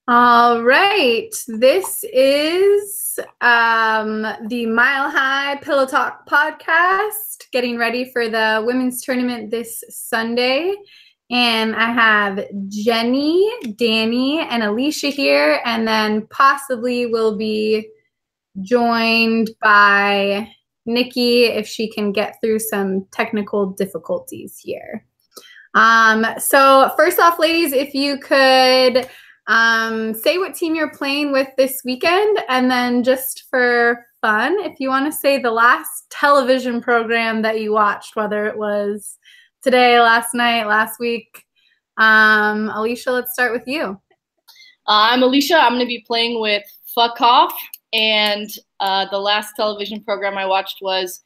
All right, this is the Mile High Pillow Talk podcast, getting ready for the women's tournament this Sunday. And I have Jenny, Danny, and Alicia here, and then possibly we'll be joined by Nikki if she can get through some technical difficulties here. So first off, ladies, if you could say what team you're playing with this weekend, and then just for fun, if you want to say the last television program that you watched, whether it was today, last night, last week. Alicia, let's start with you. I'm Alicia. I'm going to be playing with Fuck Off, and the last television program I watched was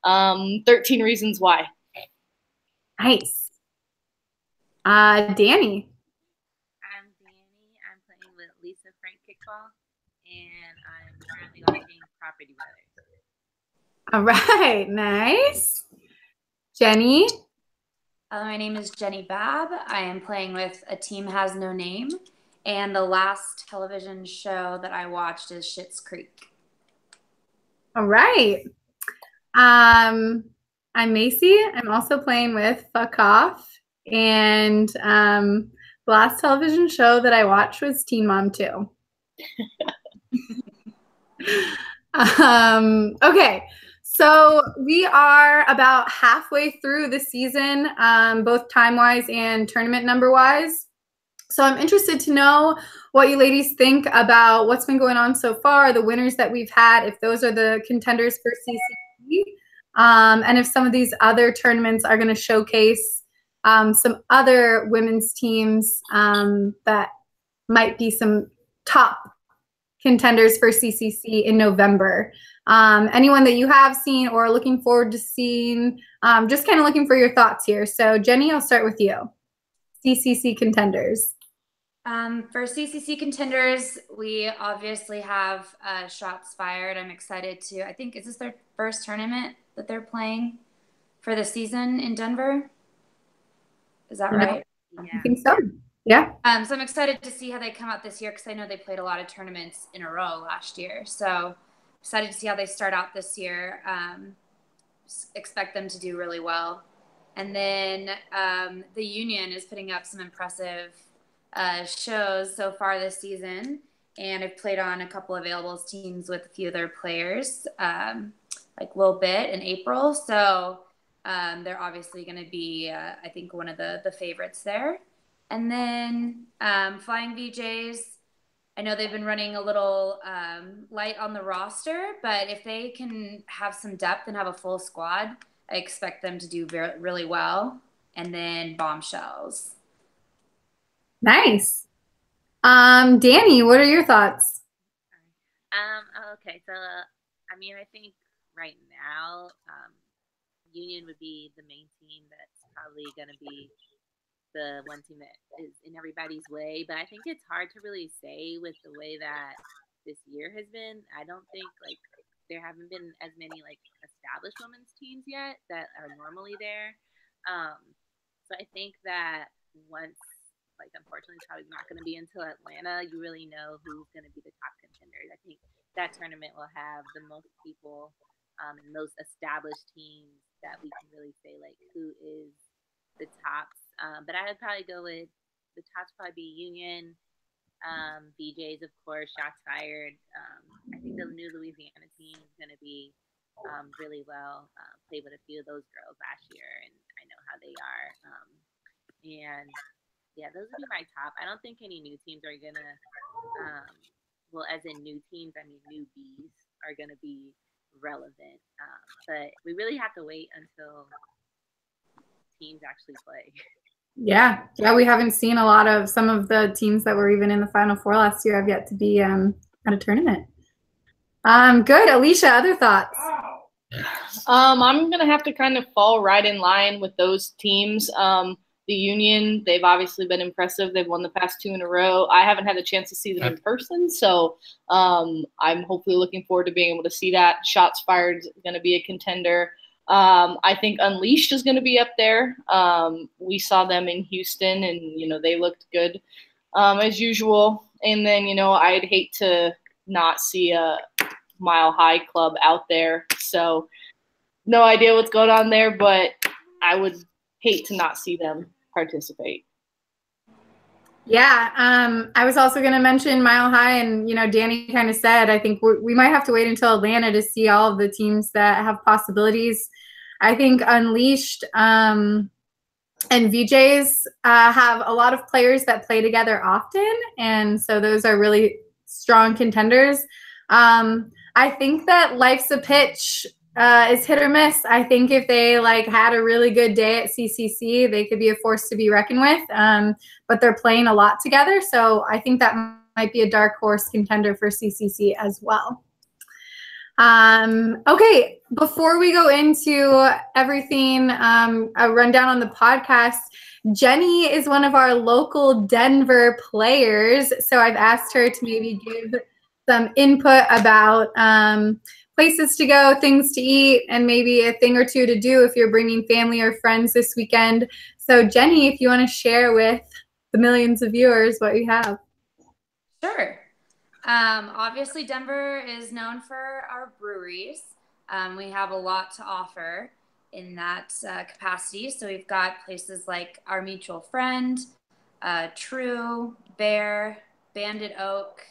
13 Reasons Why. Nice. Danny. I'm Danny. I'm playing with Lisa Frank Kickball, and I'm currently watching Property Brothers. All right, nice. Jenny. My name is Jenny Babb. I am playing with A Team Has No Name, and the last television show that I watched is Schitt's Creek. All right. I'm Macy. I'm also playing with Fuck Off. And the last television show that I watched was Teen Mom 2. Okay, so we are about halfway through the season, both time-wise and tournament number-wise. So I'm interested to know what you ladies think about what's been going on so far, the winners that we've had, if those are the contenders for CCC, and if some of these other tournaments are going to showcase some other women's teams that might be some top contenders for CCC in November. Anyone that you have seen or looking forward to seeing, just kind of looking for your thoughts here. So Jenny, I'll start with you. CCC contenders. For CCC contenders, we obviously have Shots Fired. I'm excited to, I think, is this their first tournament that they're playing for the season in Denver? Is that right? Yeah. I think so. Yeah. So I'm excited to see how they come out this year, because I know they played a lot of tournaments in a row last year. So excited to see how they start out this year. Expect them to do really well. And then the Union is putting up some impressive shows so far this season. And I've played on a couple of available teams with a few of their players, like Will Bit and April. So they're obviously going to be, I think, one of the favorites there. And then Flying VJs, I know they've been running a little light on the roster, but if they can have some depth and have a full squad, I expect them to do really well. And then Bombshells. Nice. Danny, what are your thoughts? Okay, so I mean, I think right now Union would be the main team that's probably going to be the one team that is in everybody's way. But I think it's hard to really say with the way that this year has been. I don't think, like, there haven't been as many, like, established women's teams yet that are normally there. So I think that once, like, unfortunately, it's probably not going to be until Atlanta, you really know who's going to be the top contenders. I think that tournament will have the most people and most established teams that we can really say, like, who is the tops. But I would probably go with the tops, probably be Union, BJ's, of course, Shots Fired. I think the new Louisiana team is going to be really well. Played with a few of those girls last year, and I know how they are. And, yeah, those would be my top. I don't think any new teams are going to, well, as in new teams, I mean newbies are going to be relevant, but we really have to wait until teams actually play. Yeah, we haven't seen a lot of some of the teams that were even in the Final Four last year have yet to be at a tournament. Good. Alicia, other thoughts? I'm gonna have to kind of fall right in line with those teams. The Union, they've obviously been impressive. They've won the past 2 in a row. I haven't had the chance to see them in person, so I'm hopefully looking forward to being able to see that. Shots Fired is going to be a contender. I think Unleashed is going to be up there. We saw them in Houston, and they looked good. as usual. And then, you know, I'd hate to not see a Mile High club out there. So no idea what's going on there, but I would hate to not see them participate. Yeah, I was also going to mention Mile High, and, you know, Danny kind of said, I think we might have to wait until Atlanta to see all of the teams that have possibilities. I think Unleashed and VJs have a lot of players that play together often, and so those are really strong contenders. I think that Life's a Pitch is hit or miss. I think if they like had a really good day at CCC, they could be a force to be reckoned with. But they're playing a lot together, so I think that might be a dark horse contender for CCC as well. Okay, before we go into everything, a rundown on the podcast, Jenny is one of our local Denver players, so I've asked her to maybe give some input about places to go, things to eat, and maybe a thing or two to do if you're bringing family or friends this weekend. So Jenny, if you want to share with the millions of viewers what you have. Sure. Obviously, Denver is known for our breweries. We have a lot to offer in that capacity. So we've got places like Our Mutual Friend, True, Bear, Bandit Oak,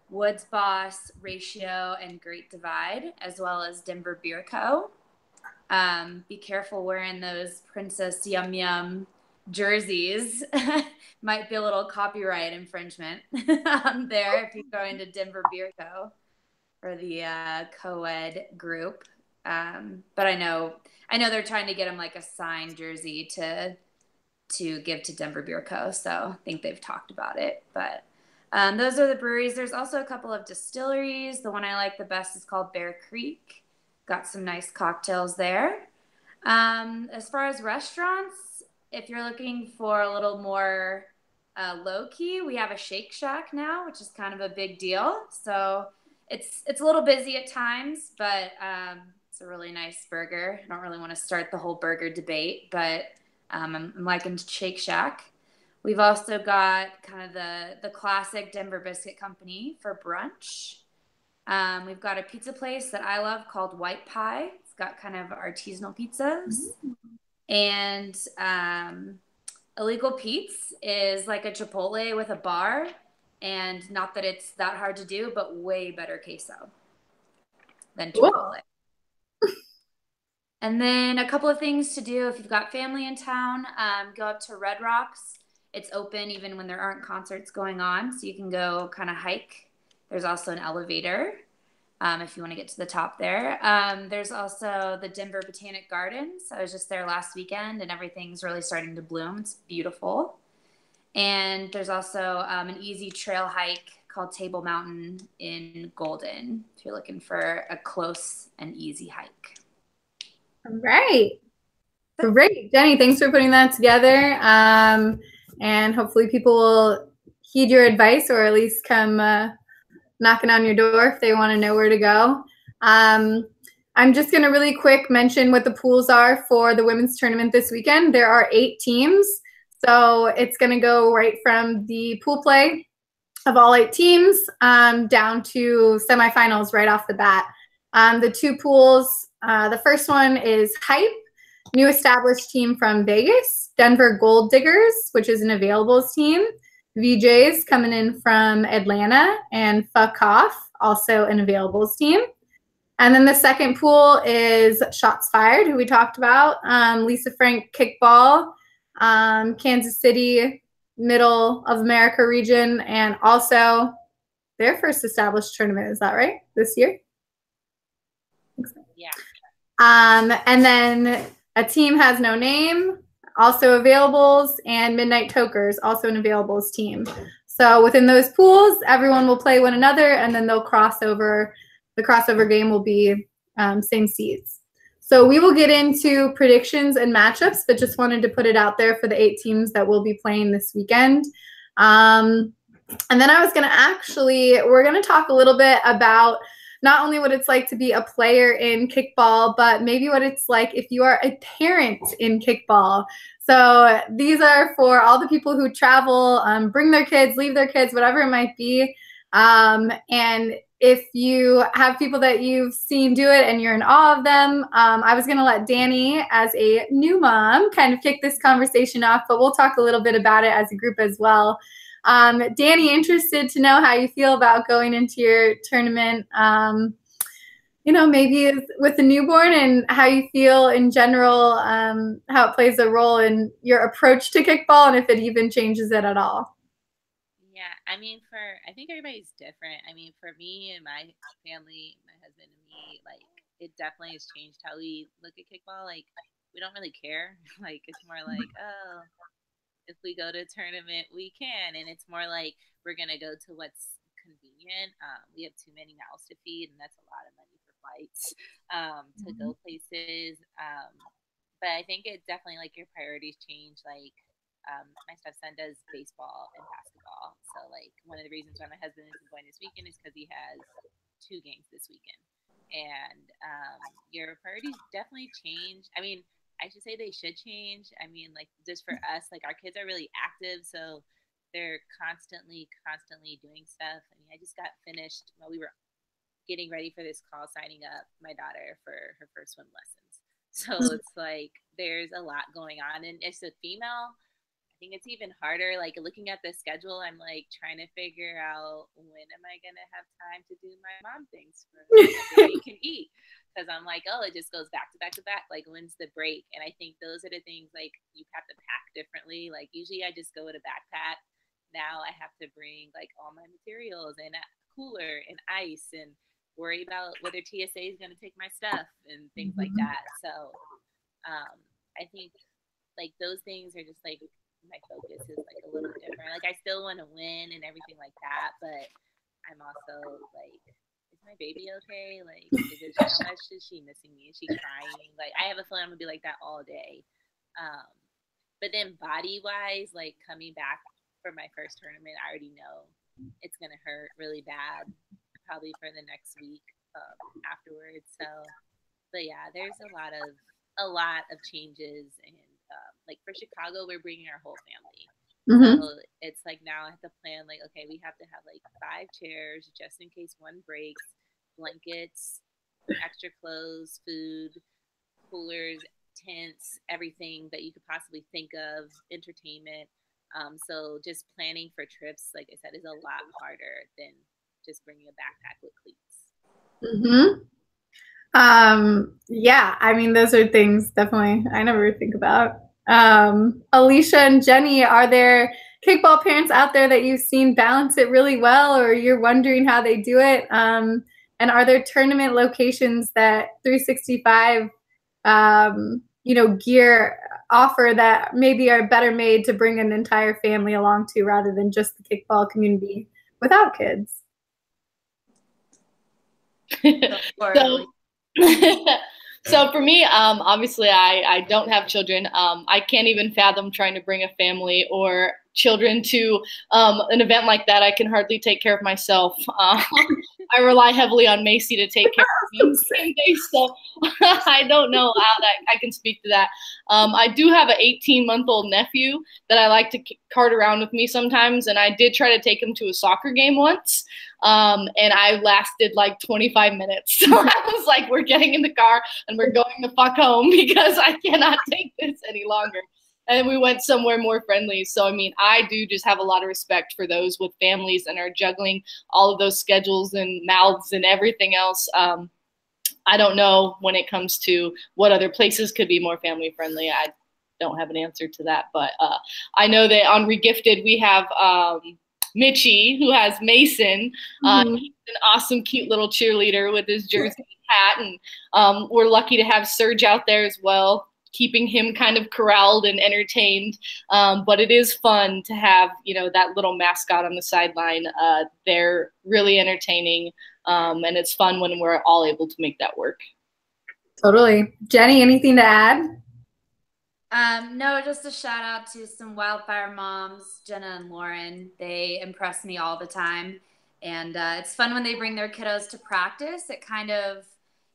Woods Boss, Ratio, and Great Divide, as well as Denver Beer Co. Be careful wearing those Princess Yum Yum jerseys. Might be a little copyright infringement there if you're going to Denver Beer Co. or the co-ed group. But I know they're trying to get them like a signed jersey to give to Denver Beer Co. So I think they've talked about it. But those are the breweries. There's also a couple of distilleries. The one I like the best is called Bear Creek. Got some nice cocktails there. As far as restaurants, if you're looking for a little more low-key, we have a Shake Shack now, which is kind of a big deal. So it's a little busy at times, but it's a really nice burger. I don't really want to start the whole burger debate, but I'm liking Shake Shack. We've also got kind of the classic Denver Biscuit Company for brunch. We've got a pizza place that I love called White Pie. It's got kind of artisanal pizzas. And Illegal Pete's is like a Chipotle with a bar. And not that it's that hard to do, but way better queso than Chipotle. And then a couple of things to do if you've got family in town, go up to Red Rocks. It's open even when there aren't concerts going on, so you can go kind of hike. There's also an elevator if you want to get to the top there. There's also the Denver Botanic Gardens. I was just there last weekend, and everything's really starting to bloom. It's beautiful. And there's also an easy trail hike called Table Mountain in Golden if you're looking for a close and easy hike. All right. Great. Jenny, thanks for putting that together. And hopefully people will heed your advice or at least come knocking on your door if they want to know where to go. I'm just going to really quick mention what the pools are for the women's tournament this weekend. There are 8 teams. So it's going to go right from the pool play of all 8 teams down to semifinals right off the bat. The 2 pools, the first one is Hype, new established team from Vegas, Denver Gold Diggers, which is an availables team, VJs coming in from Atlanta, and Fuck Off, also an availables team. And then the second pool is Shots Fired, who we talked about, Lisa Frank Kickball, Kansas City, Middle of America region, and also their first established tournament. Is that right? This year? Yeah. And then A Team Has No Name, also availables, and Midnight Tokers, also an availables team. So within those pools, everyone will play one another, and then they'll cross over. The crossover game will be same seeds. So we will get into predictions and matchups, but just wanted to put it out there for the 8 teams that will be playing this weekend. And then I was going to we're going to talk a little bit about not only what it's like to be a player in kickball, but maybe what it's like if you are a parent in kickball. So these are for all the people who travel, bring their kids, leave their kids, whatever it might be. And if you have people that you've seen do it and you're in awe of them, I was going to let Danny, as a new mom, kind of kick this conversation off, but we'll talk a little bit about it as a group as well. Danny, interested to know how you feel about going into your tournament, maybe with the newborn, and how you feel in general, how it plays a role in your approach to kickball, and if it even changes it at all. Yeah, I think everybody's different. I mean, for me and my family, my husband and me, like, it definitely has changed how we look at kickball. Like, we don't really care. Like, it's more like, oh, if we go to a tournament, we can. And it's more like we're going to go to what's convenient. We have too many mouths to feed, and that's a lot of money for flights to go places. But I think it definitely, like, your priorities change. Like, my stepson does baseball and basketball. So, like, one of the reasons why my husband isn't going this weekend is because he has 2 games this weekend. And your priorities definitely change. I mean, I should say they should change. I mean, like, just for us, like, our kids are really active, so they're constantly doing stuff. I mean, I just got finished while we were getting ready for this call, signing up my daughter for her first swim lessons. So it's like there's a lot going on, and it's a female. I think it's even harder. Like, looking at the schedule, I'm like trying to figure out, when am I gonna have time to do my mom things for that we can eat? Because I'm like, oh, it just goes back to back to back. Like, when's the break? And I think those are the things, like, you have to pack differently. Like, usually I just go with a backpack. Now I have to bring, like, all my materials and a cooler and ice, and worry about whether TSA is gonna take my stuff and things like that. So I think, like, those things are just, like, my focus is, like, a little different. Like, I still want to win and everything like that, but I'm also like, is my baby okay? Like, how much is she missing me? Is she crying? Like, I have a feeling I'm gonna be like that all day. But then body wise, like, coming back for my first tournament, I already know it's gonna hurt really bad, probably for the next week afterwards. So, but yeah, there's a lot of changes. And like, for Chicago, we're bringing our whole family. So it's like, now I have to plan, like, okay, we have to have like 5 chairs just in case one breaks, blankets, extra clothes, food, coolers, tents, everything that you could possibly think of, entertainment. So just planning for trips, like I said, is a lot harder than just bringing a backpack with cleats. Yeah, I mean, those are things definitely I never think about. Alicia and Jenny, are there kickball parents out there that you've seen balance it really well, or you're wondering how they do it? And are there tournament locations that 365, gear offer that maybe are better made to bring an entire family along to, rather than just the kickball community without kids? So for me, obviously I don't have children. I can't even fathom trying to bring a family or children to an event like that. I can hardly take care of myself. I rely heavily on Macy to take care of me. So I don't know how that I can speak to that. I do have an 18-month-old nephew that I like to cart around with me sometimes, and I did try to take him to a soccer game once. And I lasted like 25 minutes. So I was like, we're getting in the car and we're going the fuck home, because I cannot take this any longer. And we went somewhere more friendly. So, I mean, I do just have a lot of respect for those with families and are juggling all of those schedules and mouths and everything else. I don't know when it comes to what other places could be more family friendly. I don't have an answer to that. But I know that on Regifted, we have Mitchie, who has Mason. He's an awesome, cute little cheerleader with his jersey hat. And we're lucky to have Serge out there as well, keeping him kind of corralled and entertained. But it is fun to have, that little mascot on the sideline. They're really entertaining. And it's fun when we're all able to make that work. Totally. Jenny, anything to add? No, just a shout out to some wildfire moms, Jenna and Lauren. They impress me all the time. And it's fun when they bring their kiddos to practice. It kind of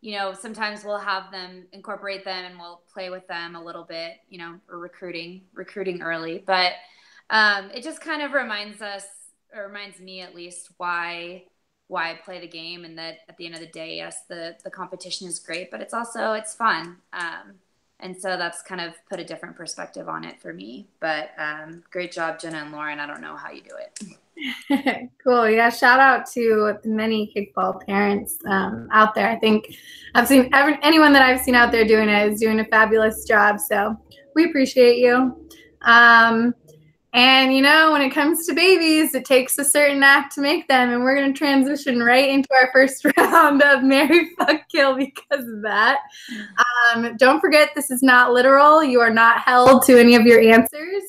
you know, sometimes we'll have them incorporate them and we'll play with them a little bit, you know, or recruiting early. But it just kind of reminds us, or reminds me at least, why I play the game, and that at the end of the day, yes, the competition is great, but it's fun. And so that's kind of put a different perspective on it for me. But great job, Jenna and Lauren. I don't know how you do it. Cool. Yeah. Shout out to the many kickball parents out there. I think I've seen anyone that I've seen out there doing it is doing a fabulous job. So we appreciate you. And, you know, when it comes to babies, it takes a certain act to make them. And we're going to transition right into our first round of Marry, Fuck, Kill because of that. Don't forget, this is not literal. You are not held to any of your answers.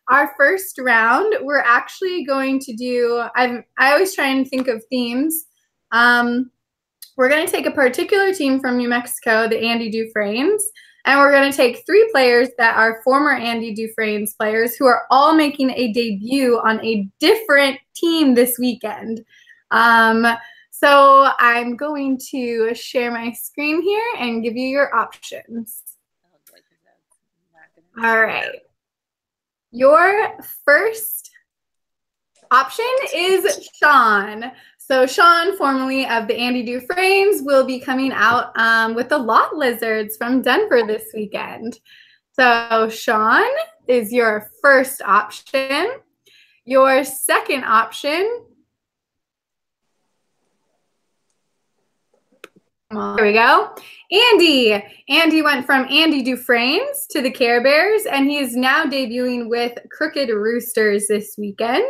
Our first round, we're actually going to do, I always try and think of themes. We're going to take a particular team from New Mexico, the Andy Dufresnes. And we're going to take 3 players that are former Andy Dufresne's players who are all making a debut on a different team this weekend. So I'm going to share my screen here and give you your options. All right. Your first option is Sean. So Sean, formerly of the Andy Dufresnes, will be coming out with the Lot Lizards from Denver this weekend. So Sean is your first option. Your second option, there we go, Andy. Andy went from Andy Dufresne's to the Care Bears, and he is now debuting with Crooked Roosters this weekend.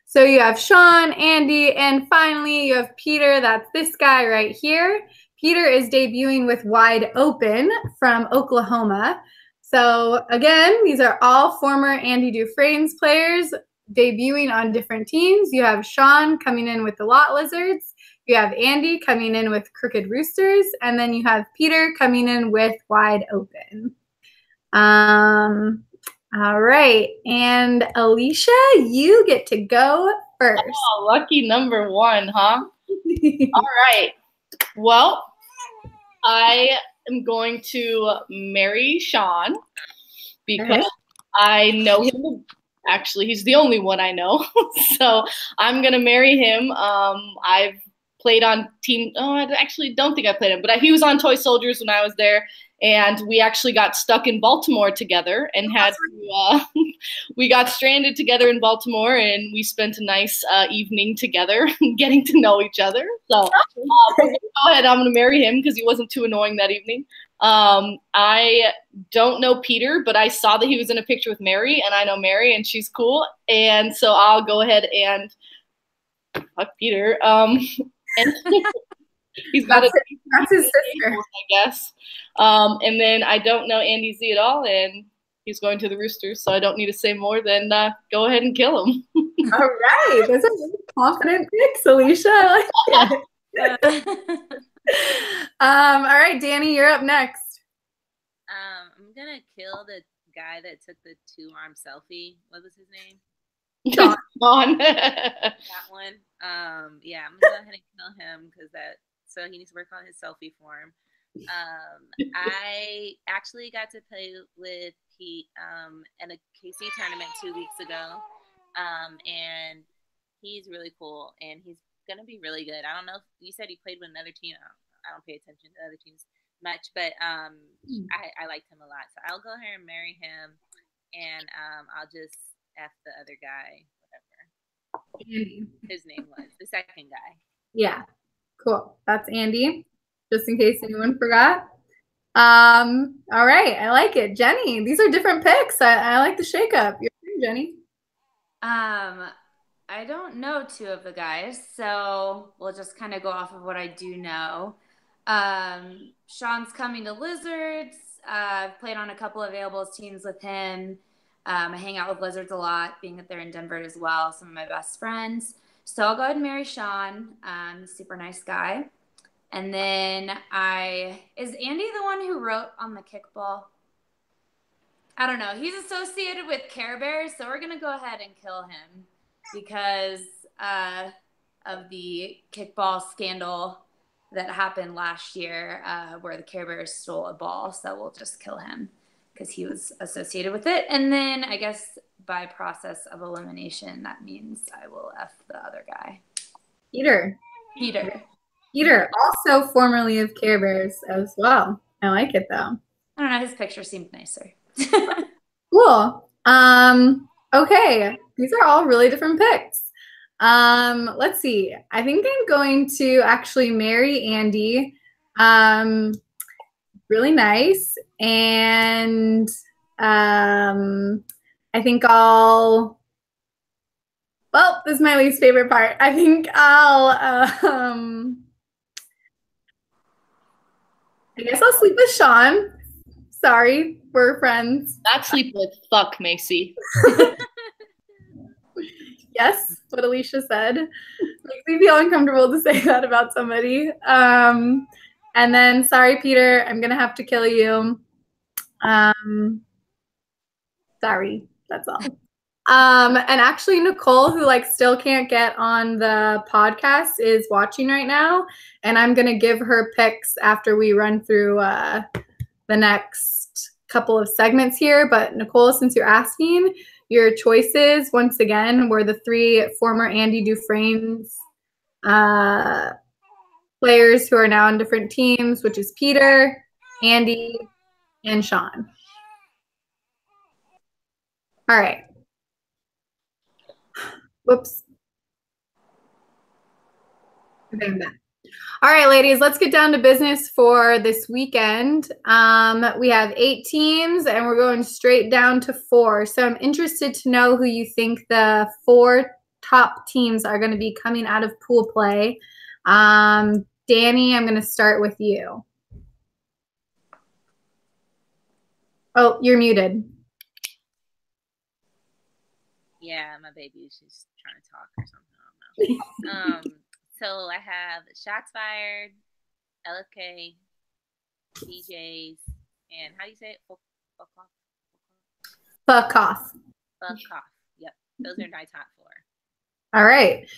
So you have Sean, Andy, and finally you have Peter. That's this guy right here. Peter is debuting with Wide Open from Oklahoma. So again, these are all former Andy Dufresne's players debuting on different teams. You have Sean coming in with the Lot Lizards. You have Andy coming in with Crooked Roosters. And then you have Peter coming in with Wide Open. All right, and Alicia, you get to go first. Oh, lucky number 1, huh? All right. Well, I am going to marry Sean because I know him. Actually, he's the only one I know. So I'm going to marry him. I've played on team. Oh, I actually don't think I played him, but he was on Toy Soldiers when I was there. And we actually got stuck in Baltimore together and had to, we got stranded together in Baltimore, and we spent a nice evening together getting to know each other. So go ahead, I'm going to marry him because he wasn't too annoying that evening. I don't know Peter, but I saw that he was in a picture with Mary, and I know Mary, and she's cool. And so I'll go ahead and fuck Peter. And he's got that's his sister, I guess. And then I don't know Andy Z at all, and he's going to the Roosters, so I don't need to say more than go ahead and kill him. All right. Those are really confident picks, Alicia. I like it. All right, Danny, you're up next. I'm going to kill the guy that took the 2-arm selfie. What was his name? John. That one. Yeah, I'm going to go ahead and kill him because so he needs to work on his selfie form. I actually got to play with Pete in a KC tournament 2 weeks ago, and he's really cool, and he's gonna be really good. I don't know if you said he played with another team. I don't pay attention to other teams much, but I liked him a lot, so I'll go ahead and marry him, and I'll just F the other guy, whatever his name was, the second guy. Yeah, cool. That's Andy, just in case anyone forgot. All right, I like it. Jenny, these are different picks. I like the shakeup. Your turn, Jenny. I don't know 2 of the guys, so we'll just kind of go off of what I do know. Sean's coming to Lizards. I've played on a couple of available teams with him. I hang out with Lizards a lot, being that they're in Denver as well, some of my best friends. So I'll go ahead and marry Sean. Super nice guy. And then is Andy the one who wrote on the kickball? I don't know. He's associated with Care Bears, so we're going to go ahead and kill him because of the kickball scandal that happened last year where the Care Bears stole a ball. So we'll just kill him because he was associated with it. And then I guess by process of elimination, that means I will F the other guy. Peter. Peter, also formerly of Care Bears as well. I like it though. I don't know. His picture seemed nicer. Cool. Okay. These are all really different picks. Let's see. I think I'm going to actually marry Andy. Really nice. And I think well, this is my least favorite part. I think I guess I'll sleep with Sean. Sorry, we're friends. Not sleep with fuck, Macy. Yes, what Alicia said. Makes me feel uncomfortable to say that about somebody. And then, sorry, Peter, I'm going to have to kill you. Sorry, that's all. And actually, Nicole, who still can't get on the podcast, is watching right now. And I'm going to give her picks after we run through the next couple of segments here. But Nicole, since you're asking, your choices, once again, were the 3 former Andy Dufresne's players who are now on different teams, which is Peter, Andy, and Sean. All right. Whoops. Okay, I'm back. All right, ladies, let's get down to business for this weekend. We have 8 teams, and we're going straight down to 4. So I'm interested to know who you think the 4 top teams are going to be coming out of pool play. Danny, I'm going to start with you. Oh, you're muted. Yeah, my baby is just trying to talk or something. I don't know. So I have Shots Fired, LFK, DJs, and how do you say it? Fuck off. Yep, those are my top 4. All right.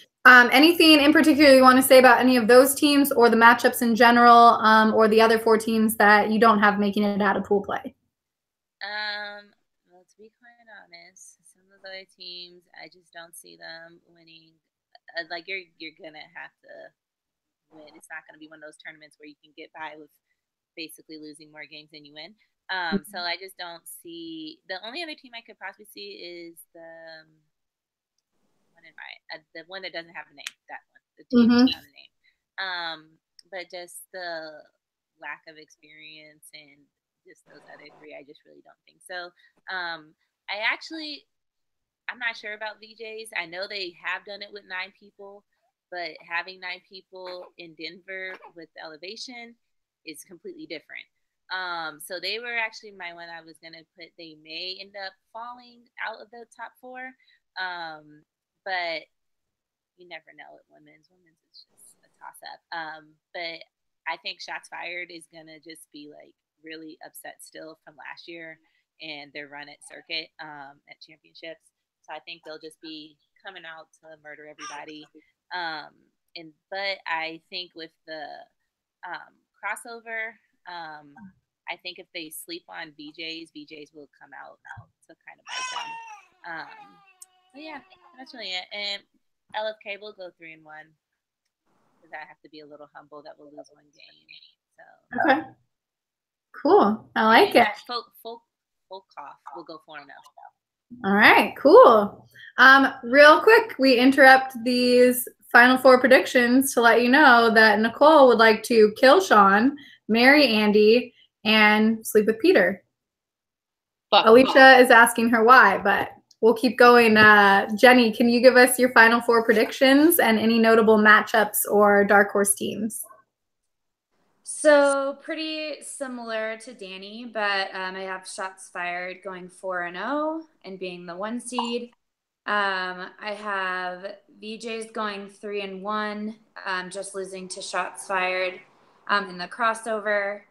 Anything in particular you want to say about any of those teams or the matchups in general, or the other 4 teams that you don't have making it out of pool play? Well, to be quite honest, some of the other teams, I just don't see them winning. You're gonna have to win. It's not gonna be one of those tournaments where you can get by with basically losing more games than you win. So I just don't see. The only other team I could possibly see is the one that doesn't have a name. That one, the team without a name. But just the lack of experience and just those other 3, I just really don't think so. I'm not sure about VJs. I know they have done it with 9 people, but having 9 people in Denver with elevation is completely different. So they were actually my one I was going to put. They may end up falling out of the top 4. But you never know with women's. Women's is just a toss-up. But I think Shots Fired is going to just be really upset still from last year and their run at circuit at championships. So I think they'll just be coming out to murder everybody. But I think with the crossover, I think if they sleep on VJs will come out to kind of bite them. But yeah, that's really it. And LFK will go 3-1 because I have to be a little humble that we'll lose 1 game. So okay, cool. I like it. Folk cough will go 4-0. All right, cool. Real quick, we interrupt these final 4 predictions to let you know that Nicole would like to kill Sean, marry Andy, and sleep with Peter. Alicia is asking her why, but we'll keep going. Jenny, can you give us your final 4 predictions and any notable matchups or dark horse teams? So pretty similar to Danny, but I have Shots Fired going 4-0 and being the 1 seed. I have VJs going 3-1, just losing to Shots Fired in the crossover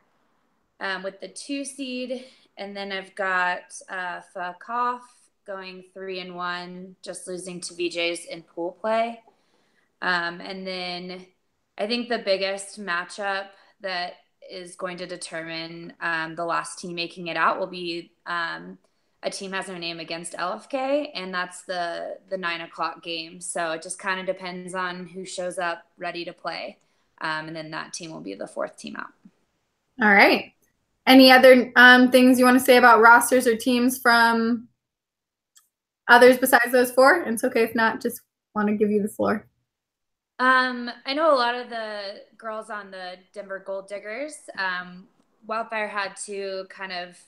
with the 2 seed. And then I've got Fuck Off going 3-1, just losing to VJs in pool play. And then I think the biggest matchup that is going to determine the last team making it out will be a team has no name against LFK, and that's the 9 o'clock game. So it just kind of depends on who shows up ready to play, and then that team will be the 4th team out. All right. Any other things you want to say about rosters or teams from others besides those 4? And it's okay if not, just want to give you the floor. I know a lot of the girls on the Denver Gold Diggers. Wildfire had to kind of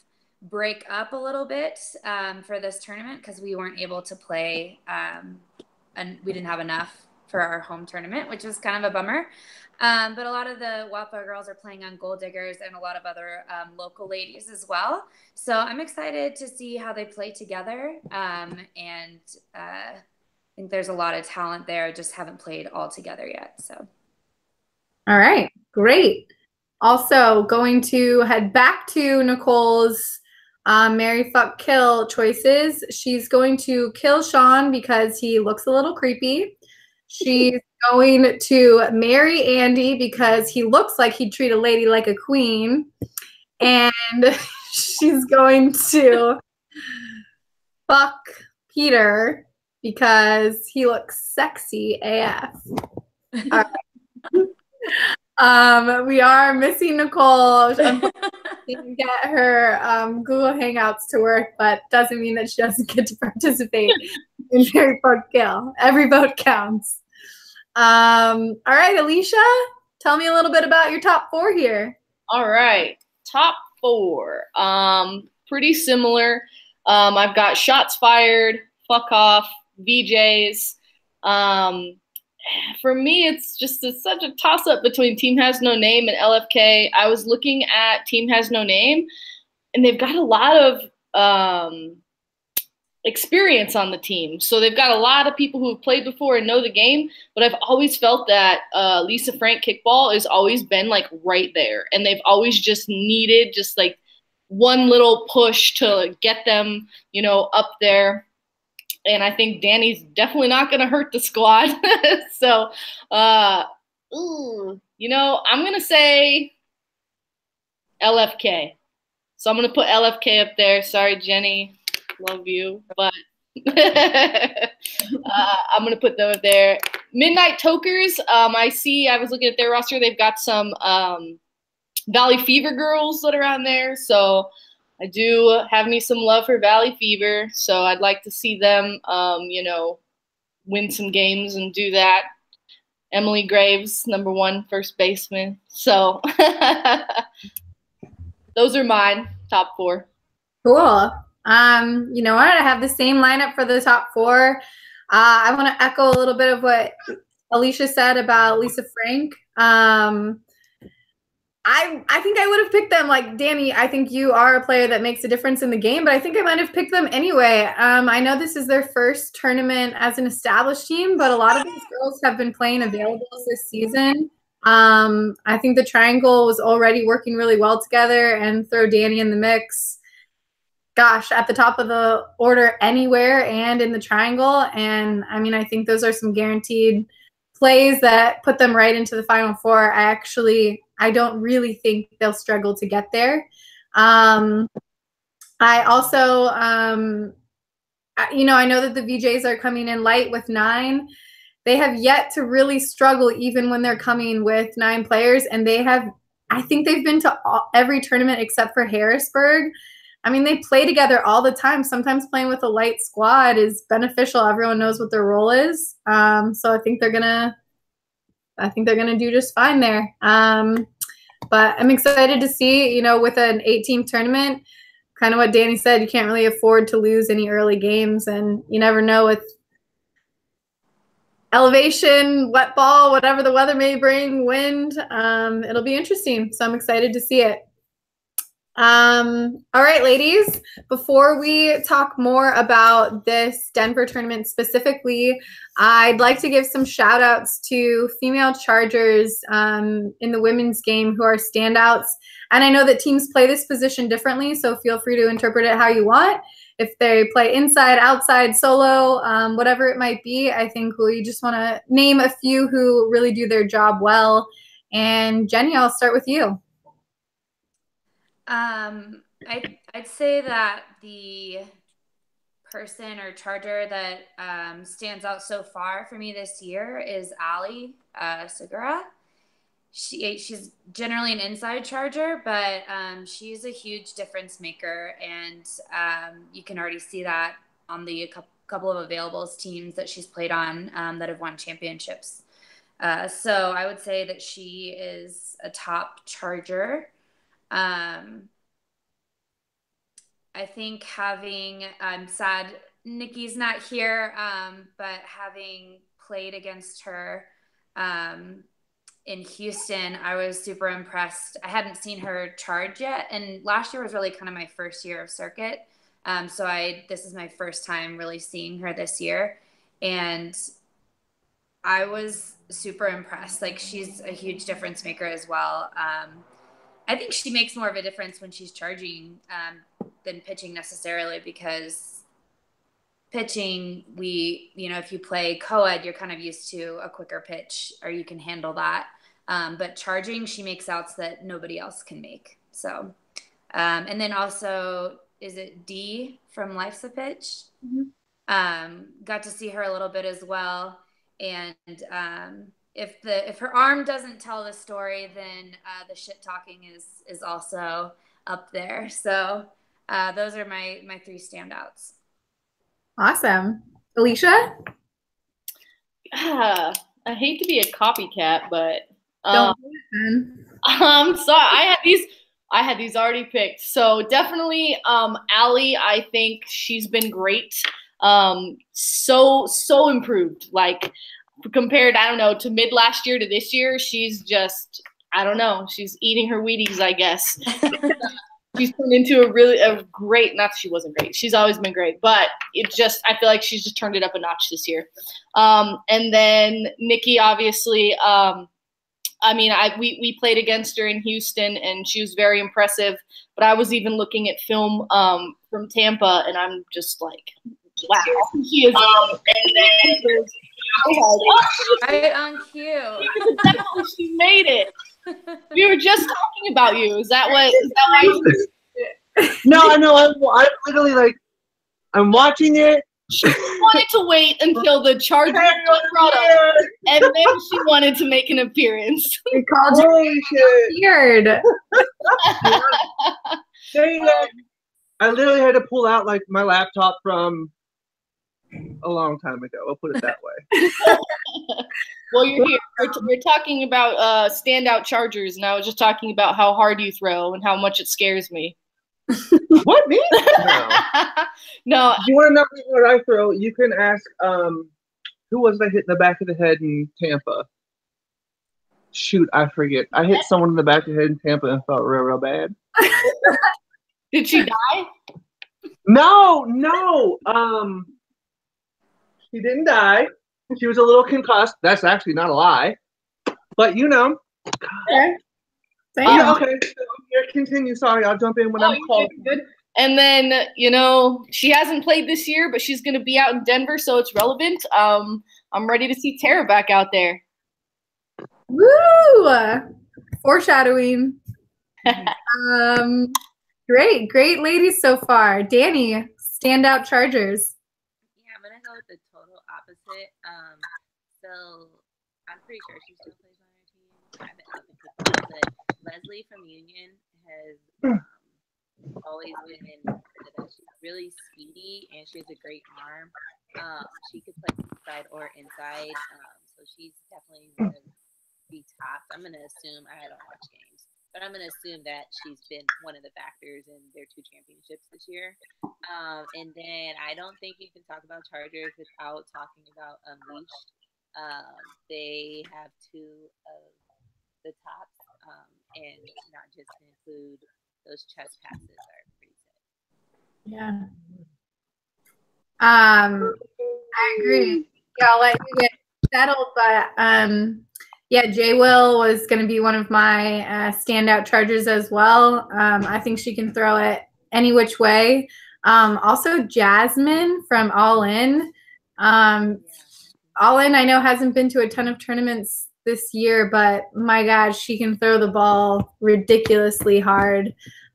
break up a little bit for this tournament because we weren't able to play and we didn't have enough for our home tournament, which was kind of a bummer. But a lot of the Wildfire girls are playing on Gold Diggers and a lot of other local ladies as well. So I'm excited to see how they play together. And I think there's a lot of talent there, just haven't played all together yet. So, all right, great. Also, going to head back to Nicole's Marry, Fuck, Kill choices. She's going to kill Sean because he looks a little creepy. She's going to marry Andy because he looks like he'd treat a lady like a queen. And she's going to fuck Peter because he looks sexy AF. All right. We are missing Nicole. She didn't get her Google Hangouts to work, but doesn't mean that she doesn't get to participate in Marry, Fuck, Kill. Every vote counts. All right, Alicia, tell me a little bit about your top 4 here. All right, top 4. Pretty similar. I've got Shots Fired, Fuck Off, VJs. For me, it's just such a toss-up between Team Has No Name and LFK. I was looking at Team Has No Name, and they've got a lot of experience on the team. So they've got a lot of people who have played before and know the game, but I've always felt that Lisa Frank kickball has always been like right there, and they've always just needed just like one little push to get them, you know, up there. And I think Danny's definitely not going to hurt the squad. So, you know, I'm going to say LFK. So I'm going to put LFK up there. Sorry, Jenny. Love you. But I'm going to put them up there. Midnight Tokers. I was looking at their roster. They've got some Valley Fever girls that are on there. So I do have me some love for Valley Fever, so I'd like to see them, you know, win some games and do that. Emily Graves, #1 first baseman. So those are mine, top 4. Cool. You know what? I have the same lineup for the top 4. I want to echo a little bit of what Alicia said about Lisa Frank. I think I would have picked them. Like, Danny, I think you are a player that makes a difference in the game, but I think I might have picked them anyway. I know this is their first tournament as an established team, but a lot of these girls have been playing availables this season. I think the triangle was already working really well together, and throw Danny in the mix. Gosh, at the top of the order anywhere and in the triangle. And, I mean, I think those are some guaranteed plays that put them right into the Final 4. I don't really think they'll struggle to get there. I also, you know, I know that the VJs are coming in light with 9. They have yet to really struggle even when they're coming with 9 players. And I think they've been to every tournament except for Harrisburg. I mean, they play together all the time. Sometimes playing with a light squad is beneficial. Everyone knows what their role is. So I think they're gonna do just fine there. But I'm excited to see, you know, with an 8-team tournament, kind of what Danny said, you can't really afford to lose any early games, and you never know with elevation, wet ball, whatever the weather may bring, wind. It'll be interesting. So I'm excited to see it. All right, ladies, before we talk more about this Denver tournament specifically, I'd like to give some shout outs to female Chargers in the women's game who are standouts. And I know that teams play this position differently, so feel free to interpret it how you want. if they play inside, outside, solo, whatever it might be. I think we just want to name a few who really do their job well. And Jenny, I'll start with you. I'd say that the person or charger that stands out so far for me this year is Ali Segura. She's generally an inside charger, but she's a huge difference maker, and you can already see that on the couple of availables teams that she's played on that have won championships. So I would say that she is a top charger. I think I'm sad Nikki's not here, but having played against her in Houston, I was super impressed. I hadn't seen her charge yet, and last year was really kind of my first year of circuit. So this is my first time really seeing her this year, and I was super impressed. Like, she's a huge difference maker as well. I think she makes more of a difference when she's charging than pitching necessarily, because pitching, if you play co-ed, you're kind of used to a quicker pitch, or you can handle that. But charging, she makes outs that nobody else can make. So, and then also, is it Dee from Life's a Pitch? Mm-hmm. Got to see her a little bit as well. And if her arm doesn't tell the story, then the shit talking is also up there. So those are my three standouts. Awesome. Alicia? I hate to be a copycat, but don't do it, man. I'm sorry. I had these already picked. So definitely Ali, I think she's been great. So improved. Like, compared, I don't know, to mid last year to this year, she's just, I don't know, she's eating her Wheaties, I guess. She's turned into a great, not that she wasn't great, she's always been great, but I feel like she's just turned it up a notch this year. And then Nikki, obviously, we played against her in Houston, and she was very impressive, but I was even looking at film from Tampa, and I'm just like, wow, she is. And then right on cue. She made it. We were just talking about you. Is that why you? No, I know. I'm literally I'm watching it. She wanted to wait until the Chargers brought up, and then she wanted to make an appearance. We called you weird. I literally had to pull out my laptop from a long time ago. I'll put it that way. Well, you're here. We're talking about standout chargers, and I was just talking about how hard you throw and how much it scares me. What, me? No. If you want to know what I throw, you can ask who was I hit in the back of the head in Tampa? Shoot, I forget. I hit someone in the back of the head in Tampa and felt real bad. Did she die? No. She didn't die. She was a little concussed. That's actually not a lie. But Okay. Okay. Continue. Sorry, I'll jump in when I'm called. Good. And then, she hasn't played this year, but she's going to be out in Denver, so it's relevant. I'm ready to see Tara back out there. Woo! Foreshadowing. Great ladies so far. Danny, standout chargers. Yeah, I'm going to go with the total opposite. So I'm pretty sure she still plays on our team. I haven't looked into it, but Leslie from Union has always been that she's really speedy and she has a great arm. She could play inside or inside, so she's definitely going to be top. I'm going to assume, I don't watch games, but I'm going to assume that she's been one of the factors in their 2 championships this year. And then I don't think you can talk about Chargers without talking about Unleashed. They have 2 of the tops, and not just to include those chest passes are pretty good. Yeah. I agree. Yeah, I'll let you get settled, but J. Will was going to be one of my standout chargers as well. I think she can throw it any which way. Also Jasmine from All In. All In, I know, hasn't been to a ton of tournaments this year, but my God, she can throw the ball ridiculously hard.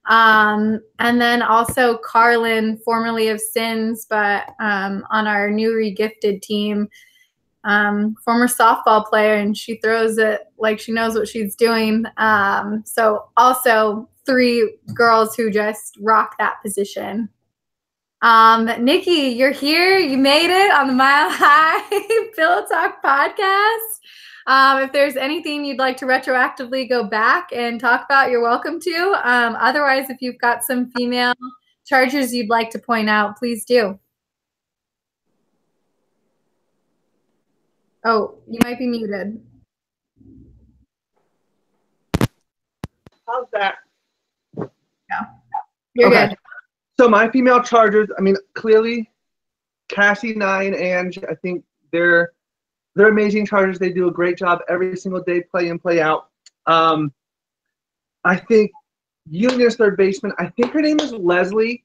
And then also Carlin, formerly of Sins, but on our new regifted team, former softball player, and she throws it like she knows what she's doing. So also 3 girls who just rock that position. Nikki, you're here. You made it on the Mile High PillowTalk podcast. If there's anything you'd like to retroactively go back and talk about, you're welcome to. Otherwise, if you've got some female chargers you'd like to point out, please do. Oh, you might be muted. How's that? Yeah. You're Okay. good. So my female chargers, I mean, clearly Cassie, Nye, and Ange, I think they're amazing chargers. They do a great job every single day, play in, play out. I think Union's third baseman, I think her name is Leslie.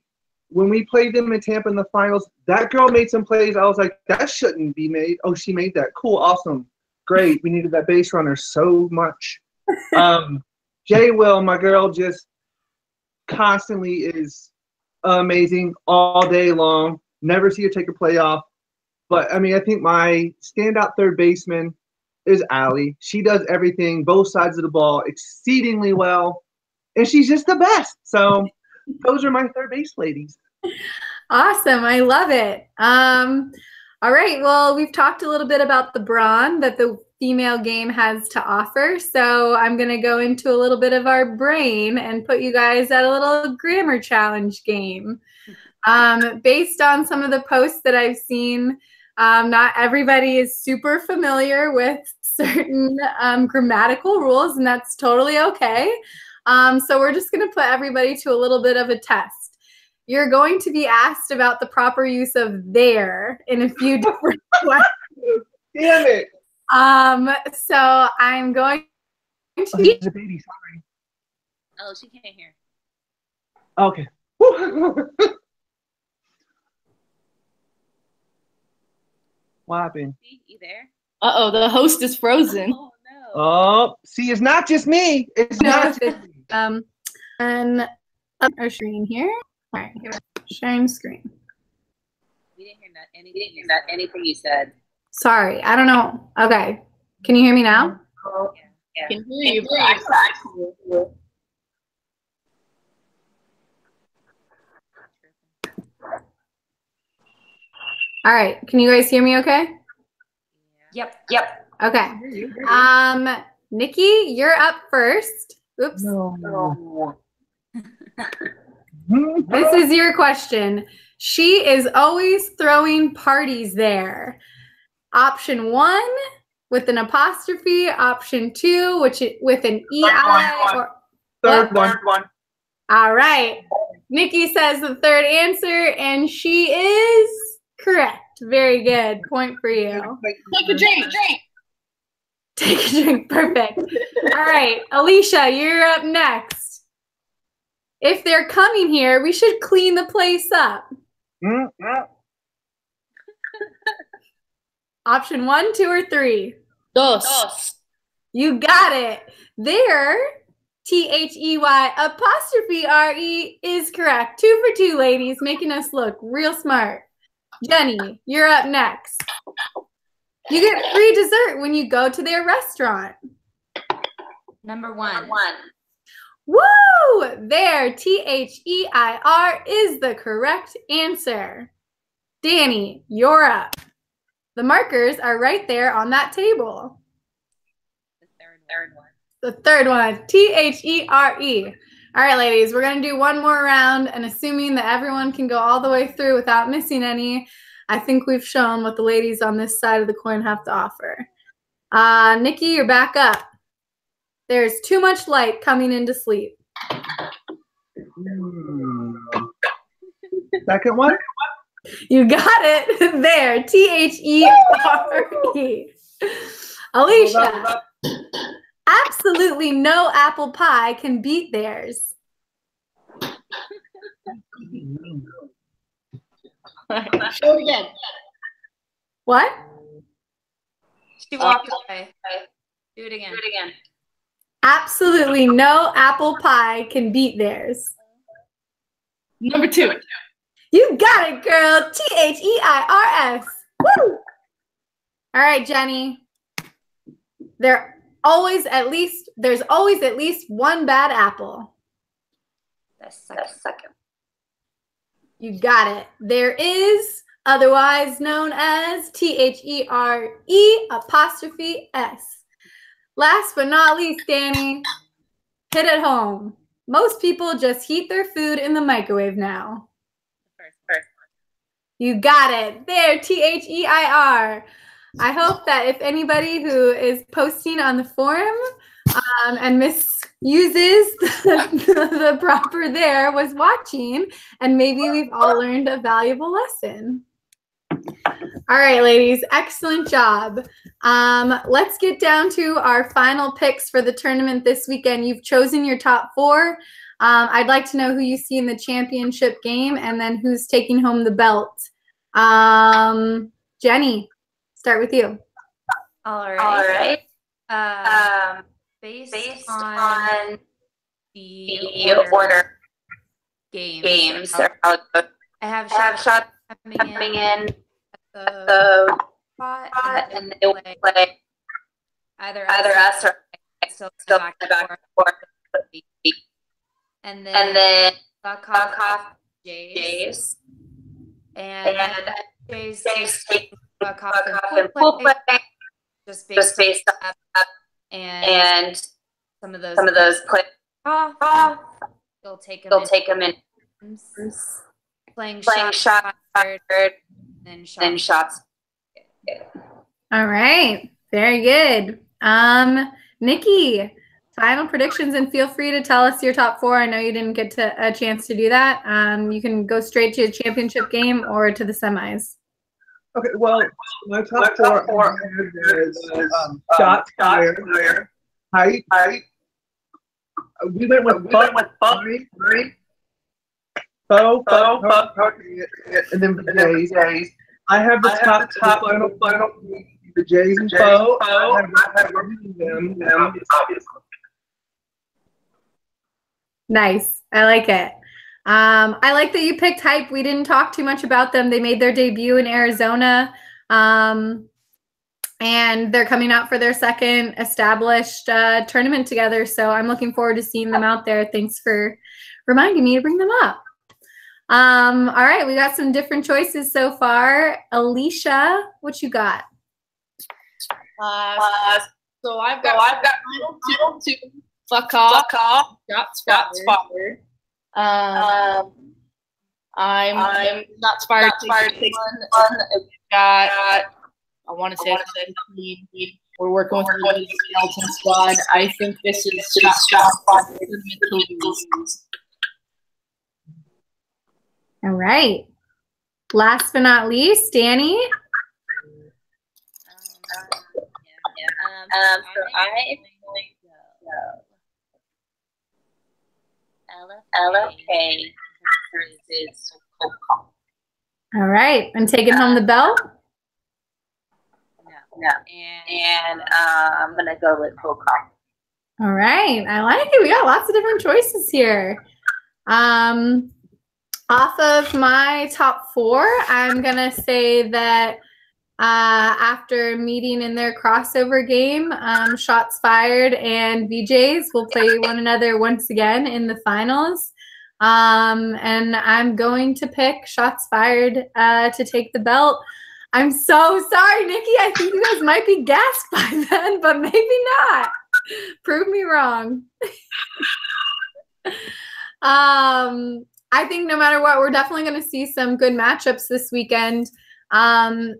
When we played them in Tampa in the finals, that girl made some plays. I was like, that shouldn't be made. Oh, she made that. Cool, awesome, great. We needed that base runner so much. Jay Will, my girl, just constantly is amazing all day long. Never see her take a play off. But, I mean, I think my standout third baseman is Allie. She does everything, both sides of the ball, exceedingly well. And she's just the best. So those are my third base ladies. Awesome. I love it. All right. Well, we've talked a little bit about the brawn that the female game has to offer. So I'm going to go into a little bit of our brain and put you guys at a little grammar challenge game. Based on some of the posts that I've seen, not everybody is super familiar with certain grammatical rules, and that's totally okay. So we're just going to put everybody to a little bit of a test. You're going to be asked about the proper use of there in a few different ways. Damn it. So I'm going to. Oh, there's a baby, sorry. Oh, she can't hear. Okay. What happened? See, you there? Uh-oh, the host is frozen. Oh no. Oh, see, it's not just me. It's not just me. And up our screen here. All right, here, sharing screen. We didn't hear anything you said. Sorry, I don't know. Okay, can you hear me now? Yeah. Can hear you. All right, can you guys hear me okay? Yep. Okay. Nikki, you're up first. Oops. No. This is your question. She is always throwing parties there. Option 1 with an apostrophe. Option 2 with an EI. Or Third one. All right. Nikki says the third answer, and she is correct. Very good. Point for you. Take a drink. Take a drink. Perfect. All right. Alicia, you're up next. If they're coming here, we should clean the place up. Option 1, 2, or 3? Dos. You got it. There, THEY apostrophe RE is correct. 2 for 2, ladies, making us look real smart. Jenny, you're up next. You get free dessert when you go to their restaurant. Number 1. Woo! There, THEIR is the correct answer. Danny, you're up. The markers are right there on that table. The third one, THERE. All right, ladies, we're going to do one more round, and assuming that everyone can go all the way through without missing any, I think we've shown what the ladies on this side of the coin have to offer. Nikki, you're back up. There's too much light coming into sleep. Second one? You got it. There, THERE. Alicia. Absolutely no apple pie can beat theirs. Show it again. What? She walked away. Do it again. Absolutely no apple pie can beat theirs. Number 2. You got it, girl. THEIRS. Woo! All right, Jenny. There's always at least one bad apple. The second. You got it. There is, otherwise known as THERE''S. Last but not least, Danny, hit it home. Most people just heat their food in the microwave now. First. You got it. There, THEIR. I hope that if anybody who is posting on the forum and misuses the proper there was watching, and maybe we've all learned a valuable lesson. All right, ladies, excellent job. Let's get down to our final picks for the tournament this weekend. You've chosen your top 4. I'd like to know who you see in the championship game and then who's taking home the belt. Jenny, start with you. All right. Based on the order games, I have shots coming in at the spot, and they will play either us or still back and forth. And then Buckoff Jays. And Jays take Buckoff and full play just based up and some of those play off. They'll take them in. Playing shot fired, then shots. All right. Very good. Nikki, final predictions, and feel free to tell us your top 4. I know you didn't get a chance to do that. You can go straight to a championship game or to the semis. Okay, well, my top 4 is shots fired, height. We went with Bo, and then the Jays. I have the top final the Jays and Bo. I have them, obviously. Nice. I like it. I like that you picked Hype. We didn't talk too much about them. They made their debut in Arizona, and they're coming out for their second established tournament together. So I'm looking forward to seeing them out there. Thanks for reminding me to bring them up. All right, we got some different choices so far. Alicia, what you got? So I've got final 2. Fuck off. Shots fired. I'm not inspired. One. Got. I want to say we're working with the skeleton squad. I think this is shots fired. All right. Last but not least, Danny. So I'm going to go LFK versus Coca. All right. And taking home the belt? No. And I'm going to go with Coca. All right. I like it. We got lots of different choices here. Off of my top 4, I'm going to say that after meeting in their crossover game, Shots Fired and VJs will play one another once again in the finals. And I'm going to pick Shots Fired to take the belt. I'm so sorry, Nikki. I think you guys might be gassed by then, but maybe not. Prove me wrong. I think no matter what, we're definitely going to see some good matchups this weekend. And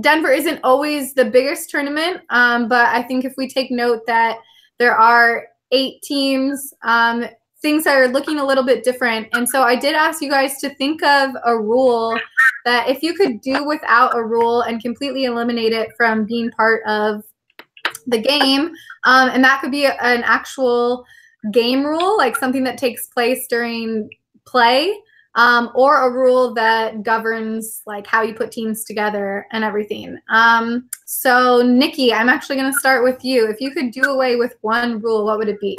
Denver isn't always the biggest tournament, but I think if we take note that there are 8 teams, things are looking a little bit different. And so I did ask you guys to think of a rule that if you could do without a rule and completely eliminate it from being part of the game, and that could be an actual game rule, like something that takes place during play. or a rule that governs like how you put teams together and everything. So Nikki, I'm actually going to start with you. If you could do away with one rule, what would it be?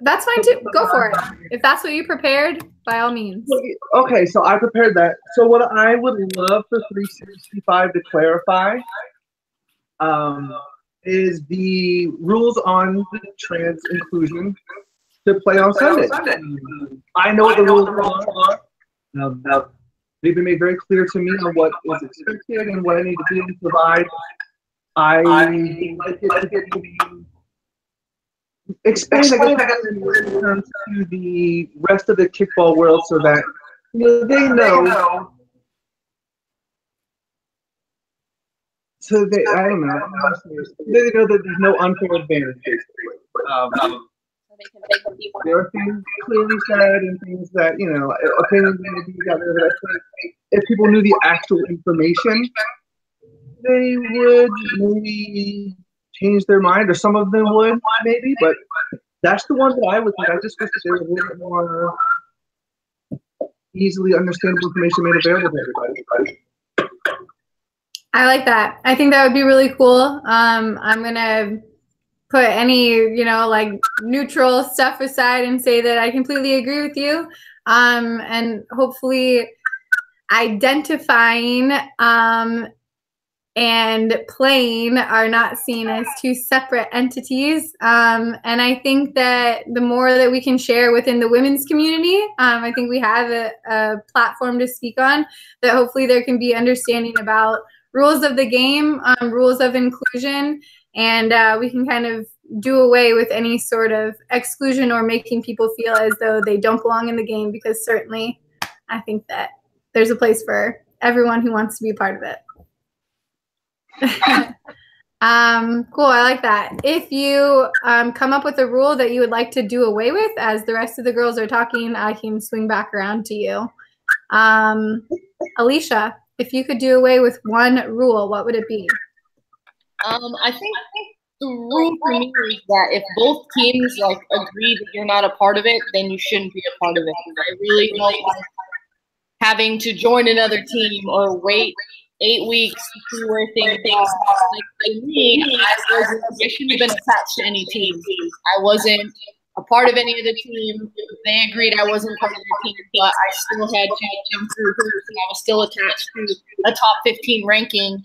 That's fine too. Go for it. If that's what you prepared, by all means. Okay, so I prepared that. So what I would love for 365 to clarify is the rules on the trans inclusion to play on Sunday. I know what the rules are. They've been made very clear to me on what is expected and what I need to do to provide. I like it to be explained, I guess, in terms to the rest of the kickball world, so that they know. So I don't know. They know that there's no unfair advantage. There are things clearly said and things that, opinions need to be together, that I think if people knew the actual information, they would maybe change their mind, or some of them would maybe, but that's the one that I would think. I just wish that there was a little bit more easily understandable information made available to everybody. I like that. I think that would be really cool. I'm going to put any, like neutral stuff aside and say that I completely agree with you. And hopefully identifying and playing are not seen as two separate entities. And I think that the more that we can share within the women's community, I think we have a platform to speak on, that hopefully there can be understanding about rules of the game, rules of inclusion, and we can kind of do away with any sort of exclusion or making people feel as though they don't belong in the game, because certainly I think that there's a place for everyone who wants to be a part of it. Cool. I like that. If you come up with a rule that you would like to do away with as the rest of the girls are talking, I can swing back around to you. Alicia, if you could do away with one rule, what would it be? I think the rule for me is that if both teams agree that you're not a part of it, then you shouldn't be a part of it. I really don't like having to join another team or wait 8 weeks to see where things are. For me, I shouldn't have been attached to any team. I wasn't a part of any of the team. They agreed I wasn't part of the team, but I still had to jump through hoops, and I was still attached to a top 15 ranking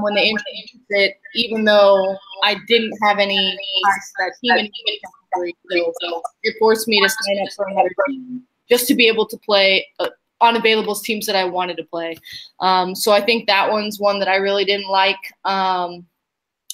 when they introduced it, even though I didn't have any ties to that team. So it forced me to sign up for another team just to be able to play unavailable teams that I wanted to play. So I think that one's one that I really didn't like.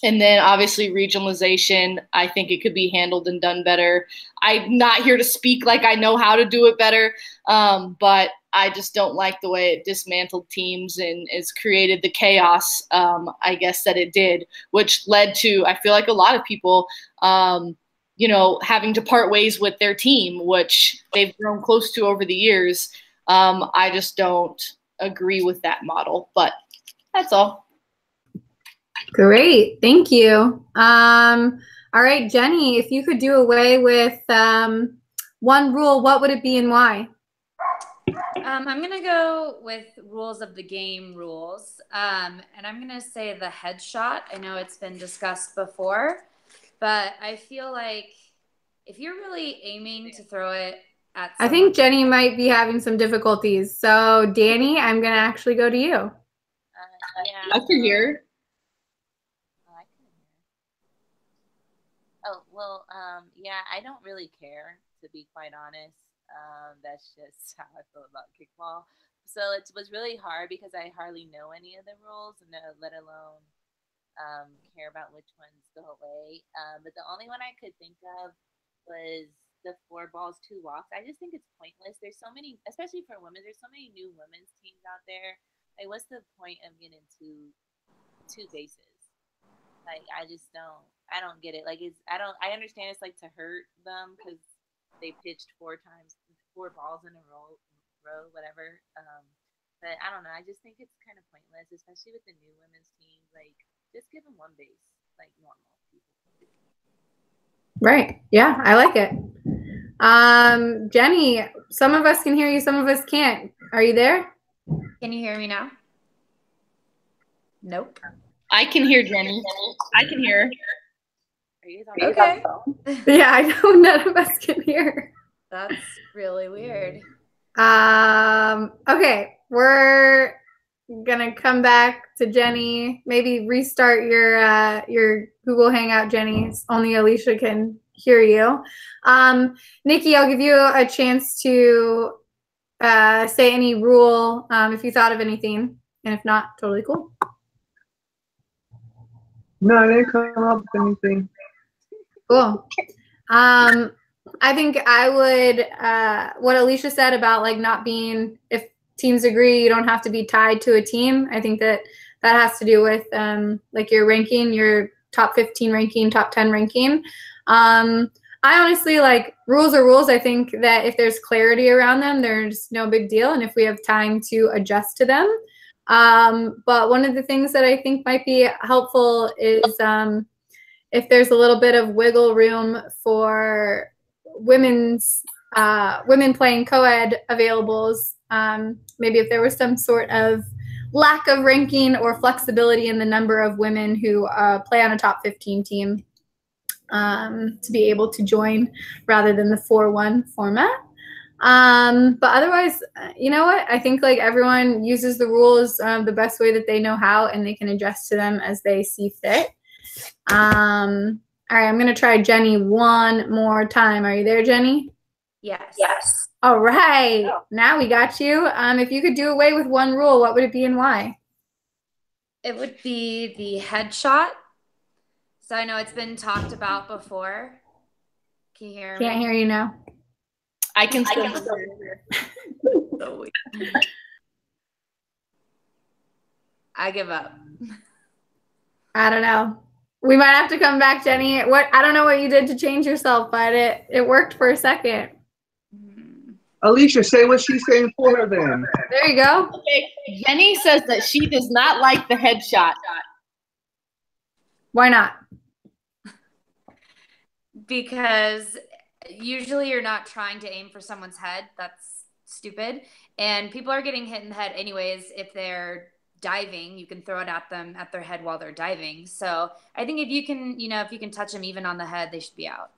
And then obviously regionalization, I think it could be handled and done better. I'm not here to speak like I know how to do it better, but I just don't like the way it dismantled teams and it's created the chaos, I guess, that it did, which led to, I feel like, a lot of people, having to part ways with their team, which they've grown close to over the years. I just don't agree with that model, but that's all. Great. Thank you. All right, Jenny, if you could do away with one rule, what would it be and why? I'm going to go with rules of the game rules. And I'm going to say the headshot. I know it's been discussed before, but I feel like if you're really aiming to throw it at someone, I think Jenny might be having some difficulties. So, Danny, I'm going to actually go to you. Yeah. I can hear. Oh, well, yeah, I don't really care, to be quite honest. That's just how I feel about kickball. So it was really hard because I hardly know any of the rules, let alone care about which ones go away. But the only one I could think of was the 4 balls, 2 walks. I just think it's pointless. There's so many, especially for women, there's so many new women's teams out there. Like, what's the point of getting two bases? Like, I don't get it. Like, I understand it's like to hurt them because they pitched 4 balls in a row, whatever. But I don't know. I just think it's kind of pointless, especially with the new women's team. Like, just give them one base, like normal people. Right. Yeah, I like it. Jenny, some of us can hear you, some of us can't. Are you there? Can you hear me now? Nope. I can hear Jenny. I can hear. Are you guys on Okay. Yeah, I know none of us can hear. That's really weird. Okay, we're gonna come back to Jenny. Maybe restart your Google Hangout, Jenny. Only Alicia can hear you. Nikki, I'll give you a chance to say any rule if you thought of anything, and if not, totally cool. No, I didn't come up with anything. Cool. I think I would, what Alicia said about like not being, if teams agree, you don't have to be tied to a team. I think that has to do with like your ranking, your top 15 ranking, top 10 ranking. I honestly, like, rules are rules. I think that if there's clarity around them, there's no big deal. And if we have time to adjust to them. But one of the things that I think might be helpful is if there's a little bit of wiggle room for women playing co-ed availables, maybe if there was some sort of lack of ranking or flexibility in the number of women who play on a top 15 team to be able to join rather than the 4-1 format. But otherwise, you know what? I think like everyone uses the rules the best way that they know how, and they can adjust to them as they see fit. All right, I'm going to try Jenny one more time. Are you there, Jenny? Yes. Yes. All right. Now we got you. If you could do away with one rule, what would it be and why? It would be the headshot. So I know it's been talked about before. Can you hear me? Can't hear you now. I can still hear. I give up. I don't know. We might have to come back, Jenny. I don't know what you did to change yourself, but it worked for a second. Alicia, say what she's saying for her then. There you go. Okay. Jenny says that she does not like the headshot. Why not? Because usually you're not trying to aim for someone's head. That's stupid. And people are getting hit in the head anyways. If they're diving, you can throw it at them at their head while they're diving. So I think if you can touch them even on the head, they should be out.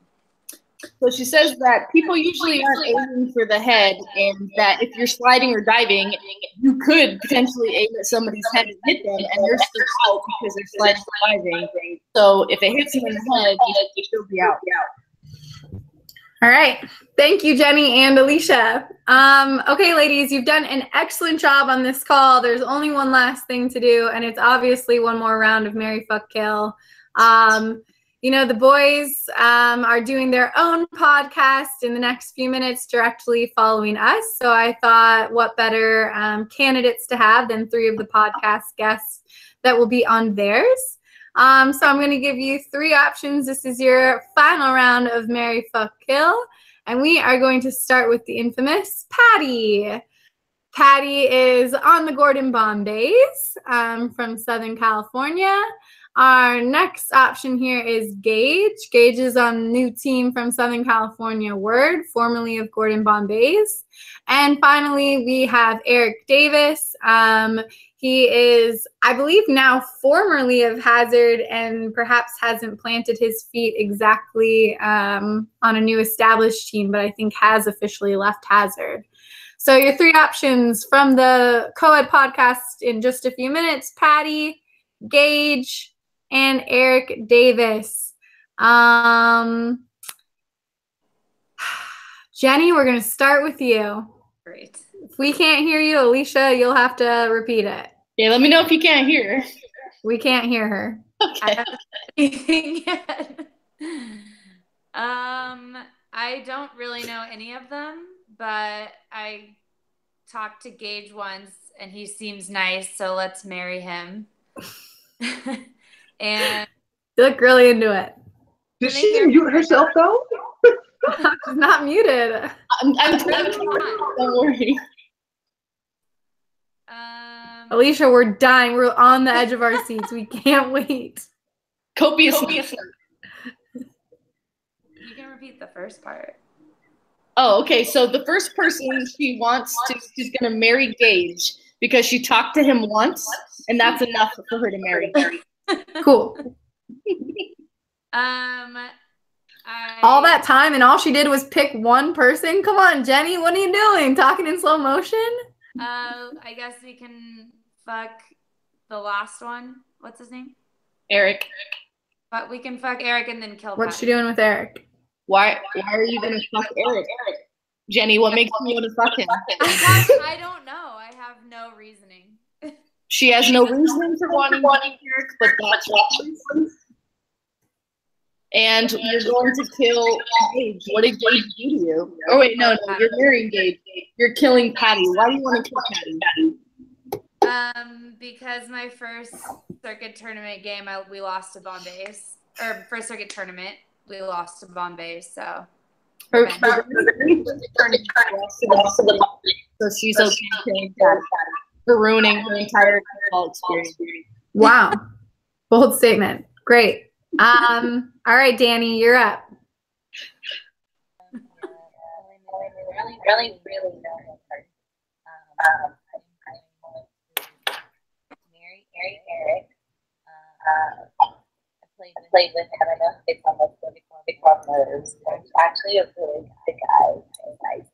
So she says that people usually aren't aiming for the head, and that if you're sliding or diving, you could potentially aim at somebody's head and hit them, and they're still out because they're sliding or diving. So if it hits them in the head, you still be out. All right. Thank you, Jenny and Alicia. Okay, ladies, you've done an excellent job on this call. There's only one last thing to do, and it's obviously one more round of Marry, Fuck, Kill. You know, the boys are doing their own podcast in the next few minutes directly following us. So I thought what better candidates to have than 3 of the podcast guests that will be on theirs. So I'm going to give you 3 options. This is your final round of Marry, Fuck, Kill. And we are going to start with the infamous Patty. Patty is on the Gordon Bombays from Southern California. Our next option here is Gage. Gage is on a new team from Southern California, Word, formerly of Gordon Bombays. And finally, we have Eric Davis. He is, I believe, now formerly of Hazard and perhaps hasn't planted his feet exactly on a new established team, but I think has officially left Hazard. So your 3 options from the Co-Ed podcast in just a few minutes: Patty, Gage, and Eric Davis. Jenny, we're going to start with you. Great. If we can't hear you, Alicia, you'll have to repeat it. Yeah, let me know if you can't hear her. We can't hear her. Okay. I haven't said anything yet. I don't really know any of them, but I talked to Gage once and he seems nice, so let's marry him. And You look really into it. Did she mute herself though? She's not muted. I'm turning on. Don't worry. Alicia, we're dying. We're on the edge of our seats. We can't wait. Copious. You can repeat the first part. Oh, okay. So the first person she's going to marry Gage because she talked to him once, and that's enough for her to marry. Cool. All that time and all she did was pick one person? Come on, Jenny, what are you doing? Talking in slow motion? I guess we can fuck the last one. What's his name? Eric. But we can fuck Eric and then kill What's Patty. she doing with Eric? Why are you going to fuck Eric? Jenny, what makes you want to fuck him? I don't know. I have no reasoning. She has no reason for wanting Eric, but that's what. And you're going to kill Gage. What did Gage do to you? Oh, wait, no, you're marrying Gage. You're killing Patty. Why do you want to kill Patty? Because my first circuit tournament game, we lost to Bombay's. Or first circuit tournament, we lost to Bombay, so. So she's okay killing Patty for ruining her entire football experience. Wow. Bold statement. Great. All right, Danny, you're up. Really marry Eric. I played with him. I know it's almost big nerves. He's actually a really good guy. Nice.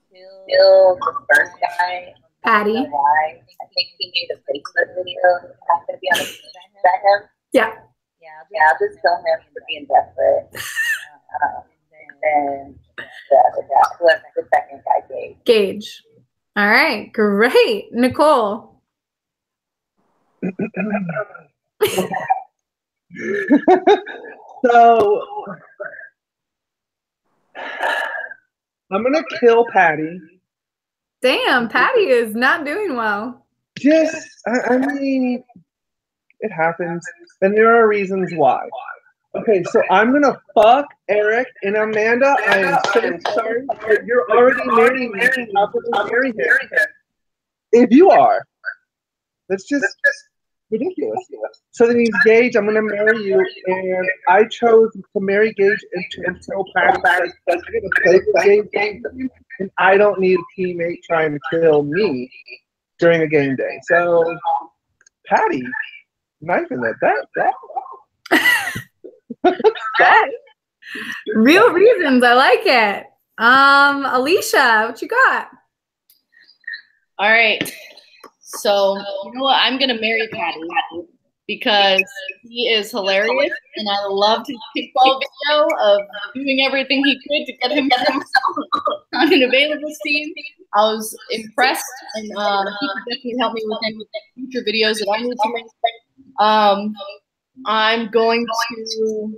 Still the first guy. Patty. Why? I think he made a Facebook video. I'm gonna be on the team. Is that him? Yeah. Yeah, I'll just tell him for being desperate. And then the second guy, Gage. All right, great. Nicole. So I'm gonna kill Patty. Damn, Patty is not doing well. I mean, it happens, and there are reasons why. Okay, so I'm gonna fuck Eric and Amanda. I am so sorry, but you're already married. How could I marry him? If you are, that's just ridiculous. So then he's Gage. I'm gonna marry you, and I chose to marry Gage until Patty. I'm gonna play with Gage, and I don't need a teammate trying to kill me during a game day. So Patty, knifing that. Real reasons. I like it. Alicia, what you got? All right. So, you know what? I'm going to marry Patty because he is hilarious, and I loved his kickball video of doing everything he could to get himself on an available team. I was impressed, and he could definitely help me with any future videos that I need to make. I'm going to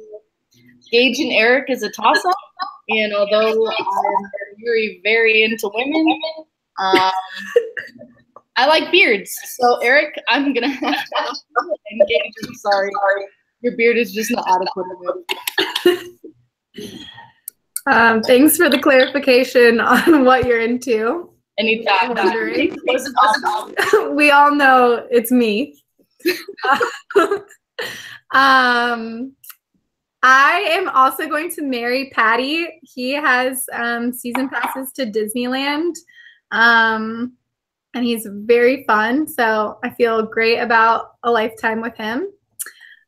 Gage and Eric as a toss-up, and although I'm very, very into women, I like beards. So, Eric, I'm going to have to engage. I'm sorry. Your beard is just not adequate. Thanks for the clarification on what you're into. Anytime. We all know it's me. I am also going to marry Patty. He has season passes to Disneyland. And he's very fun, so I feel great about a lifetime with him.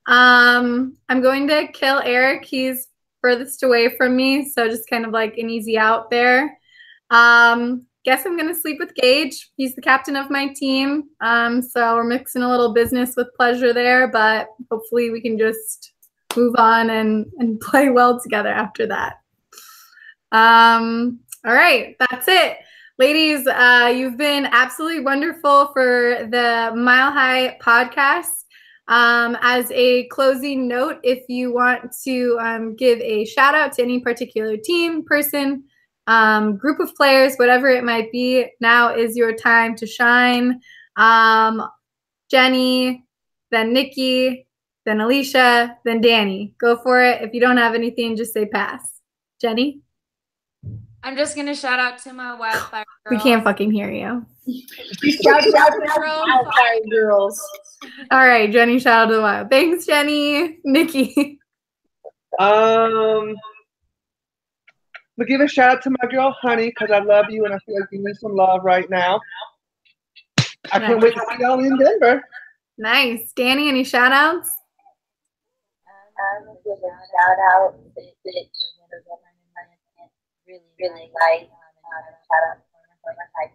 I'm going to kill Eric. He's furthest away from me, so just kind of like an easy out there. Guess I'm going to sleep with Gage. He's the captain of my team, so we're mixing a little business with pleasure there, but hopefully we can just move on and play well together after that. All right, that's it. Ladies, you've been absolutely wonderful for the Mile High podcast. As a closing note, if you want to give a shout out to any particular team, person, group of players, whatever it might be, now is your time to shine. Jenny, then Nikki, then Alicia, then Danny. Go for it. If you don't have anything, just say pass. Jenny? I'm just gonna shout out to my wildfire girls. We can't fucking hear you. Shout out to the Wildfire Girls. All right, Jenny, shout out to the wild. Thanks, Jenny. Nikki. I'm gonna give a shout out to my girl Honey because I love you and I feel like you need some love right now. I can't wait to see y'all in Denver. Nice. Danny, any shout outs? Give a shout out to really like shout out for my type.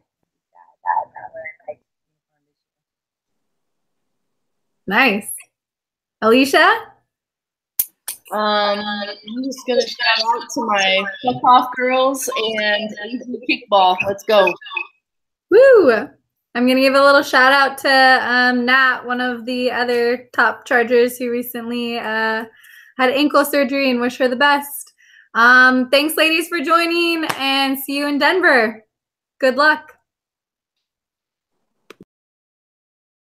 Nice. Alicia? I'm just gonna shout out to my Fuck Off girls and kickball. Let's go. Woo! I'm going to give a little shout out to Nat, one of the other top Chargers who recently had ankle surgery, and wish her the best. Thanks, ladies, for joining, and see you in Denver. Good luck.